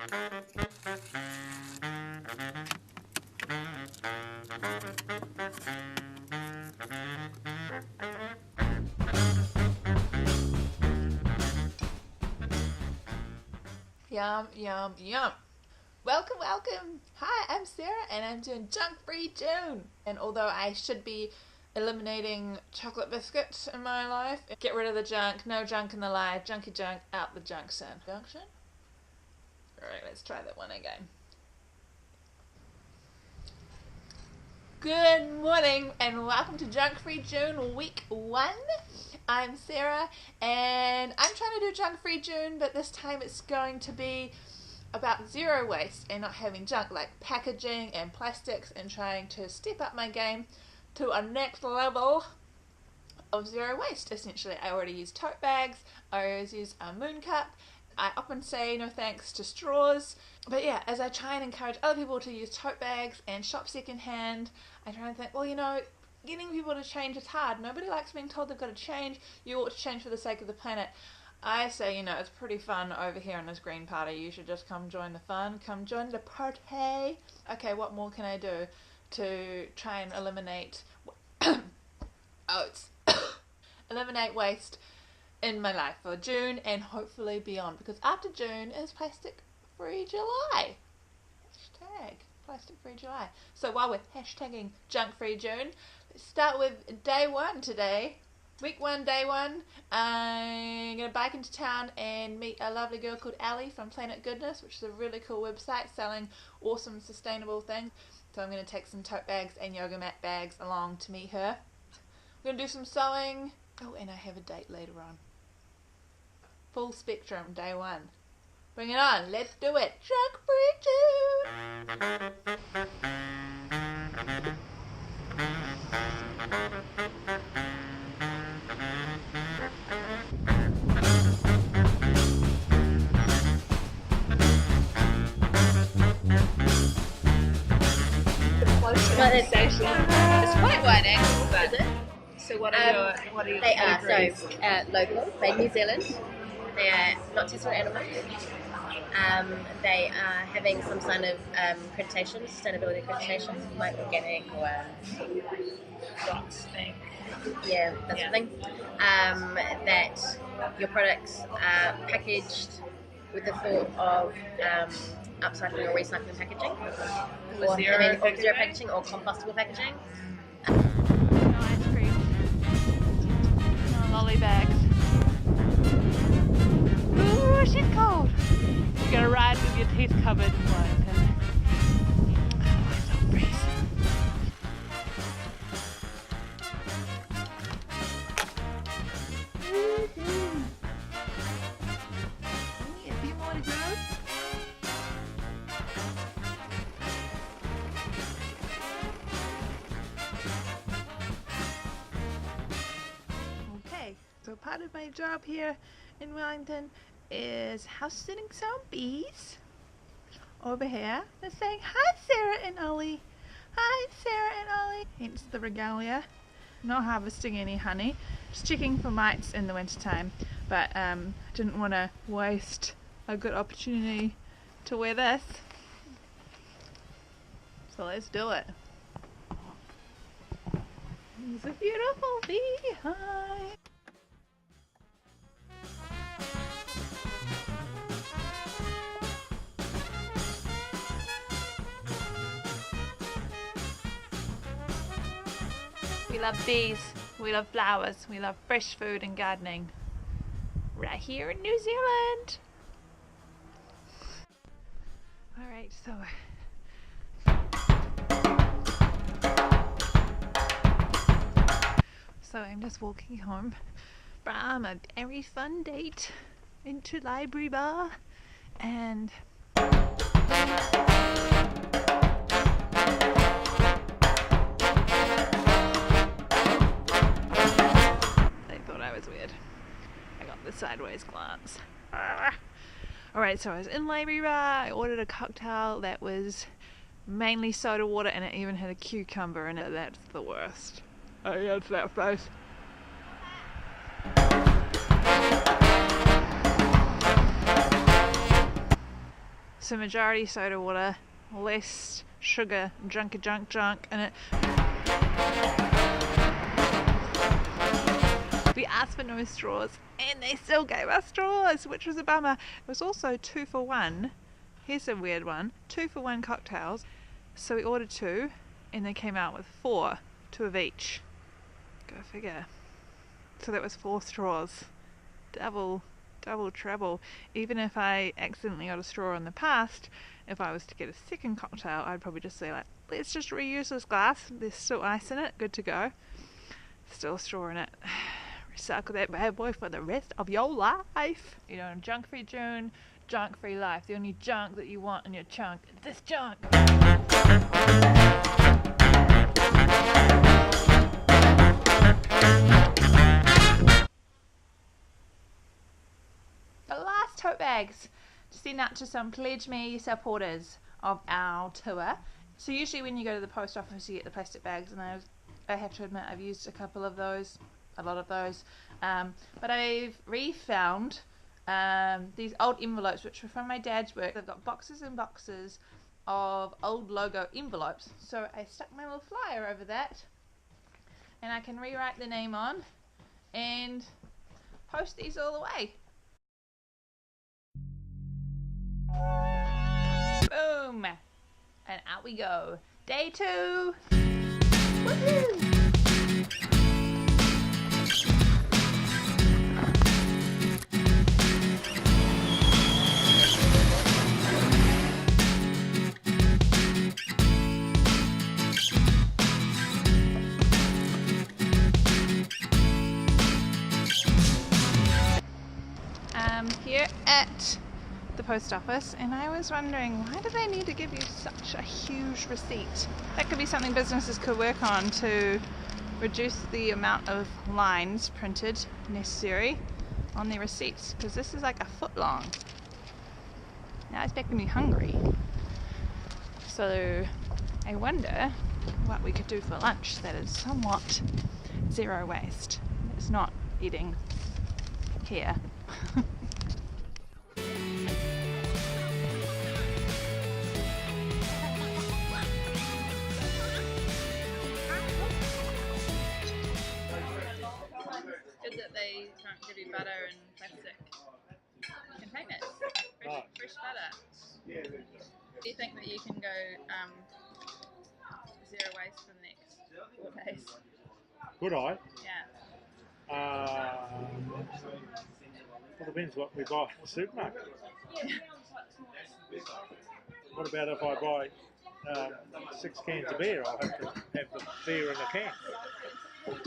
Yum, yum, yum. Welcome, welcome. Hi, I'm Sarah and I'm doing junk-free June. And although I should be eliminating chocolate biscuits in my life, get rid of the junk, no junk in the life, junky junk, out the junction. Junction? Alright, let's try that one again. Good morning and welcome to Junk-Free June week 1. I'm Sarah and I'm trying to do Junk-Free June, but this time it's going to be about zero waste and not having junk like packaging and plastics, and trying to step up my game to a next level of zero waste. Essentially, I already use tote bags, I always use a moon cup, I often say no thanks to straws, but yeah, as I try and encourage other people to use tote bags and shop secondhand, I try and think, well, you know, getting people to change is hard. Nobody likes being told they've got to change. You ought to change for the sake of the planet. I say, you know, it's pretty fun over here in this green party. You should just come join the fun. Come join the party. Okay, what more can I do to try and eliminate eliminate waste in my life for June and hopefully beyond? Because after June is Plastic Free July. Hashtag Plastic Free July. So while we're hashtagging Junk Free June, let's start with day 1 today. Week 1, day 1, I'm going to bike into town and meet a lovely girl called Ali from Planet Goodness, which is a really cool website selling awesome sustainable things. So I'm going to take some tote bags and yoga mat bags along to meet her. We're going to do some sewing. Oh, and I have a date later on. Full spectrum, day 1. Bring it on, let's do it. Junk Free June! It's quite wide angle, but is it? So what are your they are local. They're New Zealand. They are not tested on animals. They are having some kind of accreditation, sustainability accreditation, like organic or thing? Yeah, that sort of thing. That your products are packaged with the thought of upcycling or recycling packaging, or zero packaging or compostable packaging. No ice cream. No lolly bags. Ooh, shit cold. You're gonna ride with your teeth covered in Wellington. Oh, I don't freeze. Only a few more to go. Okay, so part of my job here in Wellington is house sitting some bees over here. They're saying, hi Sarah and Ollie. Hi Sarah and Ollie. Hence the regalia. Not harvesting any honey, just checking for mites in the winter time, but didn't want to waste a good opportunity to wear this, so let's do it. It's a beautiful beehive. We love bees, we love flowers, we love fresh food and gardening. Right here in New Zealand. Alright, so I'm just walking home from a very fun date into Library Bar, and was weird. I got the sideways glance. Alright, so I was in Library Bar. I ordered a cocktail that was mainly soda water, and it even had a cucumber in it. That's the worst. Oh yeah, it's that face. So majority soda water, less sugar, junk in it. We asked for no straws and they still gave us straws, which was a bummer. It was also 2 for 1. Here's a weird one. 2 for 1 cocktails. So we ordered 2 and they came out with 4, 2 of each. Go figure. So that was 4 straws. Double trouble. Even if I accidentally got a straw in the past, if I was to get a second cocktail, I'd probably just say like, let's just reuse this glass. There's still ice in it, good to go. Still a straw in it. Recycle that bad boy for the rest of your life. You know, junk-free June, junk-free life. The only junk that you want in your chunk is this junk. The last tote bags to send out to some Pledge Me supporters of our tour. So usually when you go to the post office you get the plastic bags, and I have to admit I've used a lot of those, but I've refound these old envelopes which were from my dad's work. They've got boxes and boxes of old logo envelopes, so I stuck my little flyer over that and I can rewrite the name on and post these all the way. Boom! And out we go. Day 2! Woohoo! Here at the post office, and I was wondering, why do they need to give you such a huge receipt? That could be something businesses could work on to reduce the amount of lines printed necessary on their receipts, because this is like a foot long. Now it's making me hungry. So I wonder what we could do for lunch that is somewhat zero waste. It's not eating here. Good that they can't give you butter in plastic containers. Fresh butter. Do you think that you can go zero waste for the next 4 days? Could I? Yeah. Well, depends what we buy at the supermarket. What about if I buy 6 cans of beer? I'll have to have the beer in a can.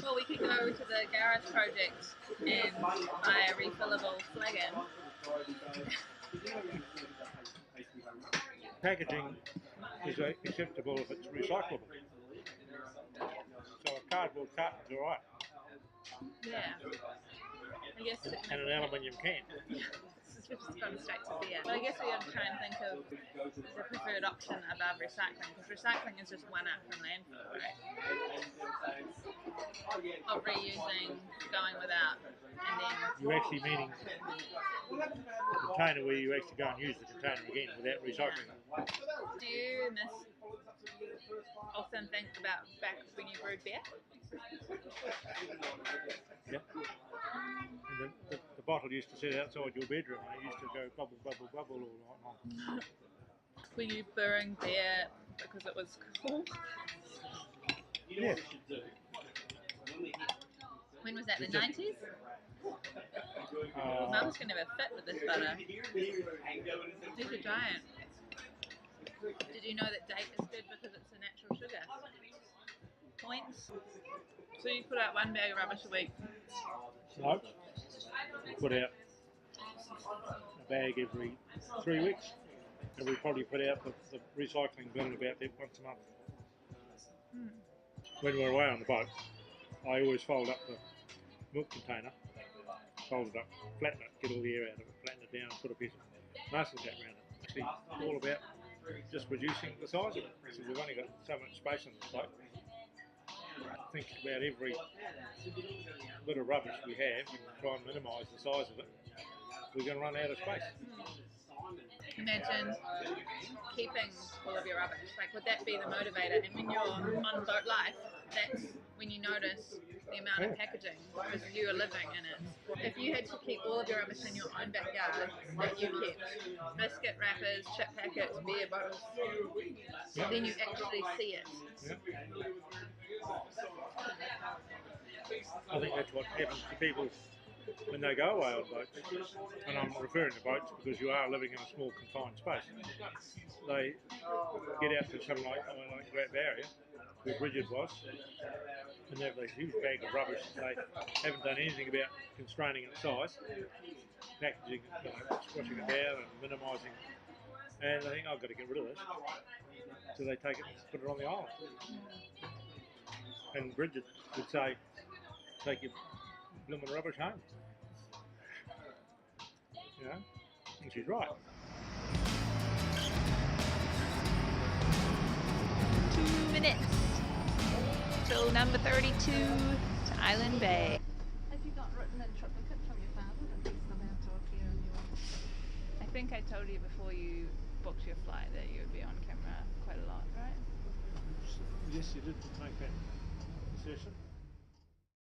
Well, we could go to the garage project and buy a refillable flagon. Packaging is acceptable if it's recyclable. So a cardboard carton's alright. Yeah. I guess And an aluminium can. It's just gone straight to beer. But I guess we got to try and think of the preferred option above recycling, because recycling is just one up from landfill, right? Of reusing, going without, and then... You're actually meaning the container where you actually go and use the container again without recycling it. Do you often think about back when you brewed beer? Yeah. And the bottle used to sit outside your bedroom and it used to go bubble, bubble, bubble all night long. Were you brewing beer because it was cool? Yeah. When was that, the 90s? Mum's going to have a fit with this butter. He's a giant. Did you know that date is good because it's a natural sugar? Points? So you put out 1 bag of rubbish a week? No. We put out a bag every 3 weeks. And we probably put out the recycling bin about that once a month. When we're away on the boat, I always fold up the milk container, fold it up, flatten it, get all the air out of it, flatten it down, put a piece of masking tape around it. It's all about just reducing the size of it. So we've only got so much space on this boat. Think about every bit of rubbish we have and try and minimise the size of it. We're going to run out of space. imagine keeping all of your rubbish. Like, would that be the motivator? And when you're on boat life, that's when you notice the amount of packaging because you are living in it. If you had to keep all of your rubbish in your own backyard that you kept, biscuit wrappers, chip packets, beer bottles, then you actually see it. I think that's what happens to people when they go away on boats. And I'm referring to boats because you are living in a small confined space. They get out to something like Great Barrier, where Bridget was, and they have this huge bag of rubbish that they haven't done anything about constraining its size, packaging it, squashing it down and minimising. And they think, I've got to get rid of this. So they take it and put it on the island. And Bridget would say, take your blooming rubbish home. You know? And she's right. 2 minutes till number 32 to Island Bay. Have you got written in triplicate from your father that he's allowed to appear in your... I think I told you before you booked your flight that you would be on camera quite a lot, right? Yes, you did make that session.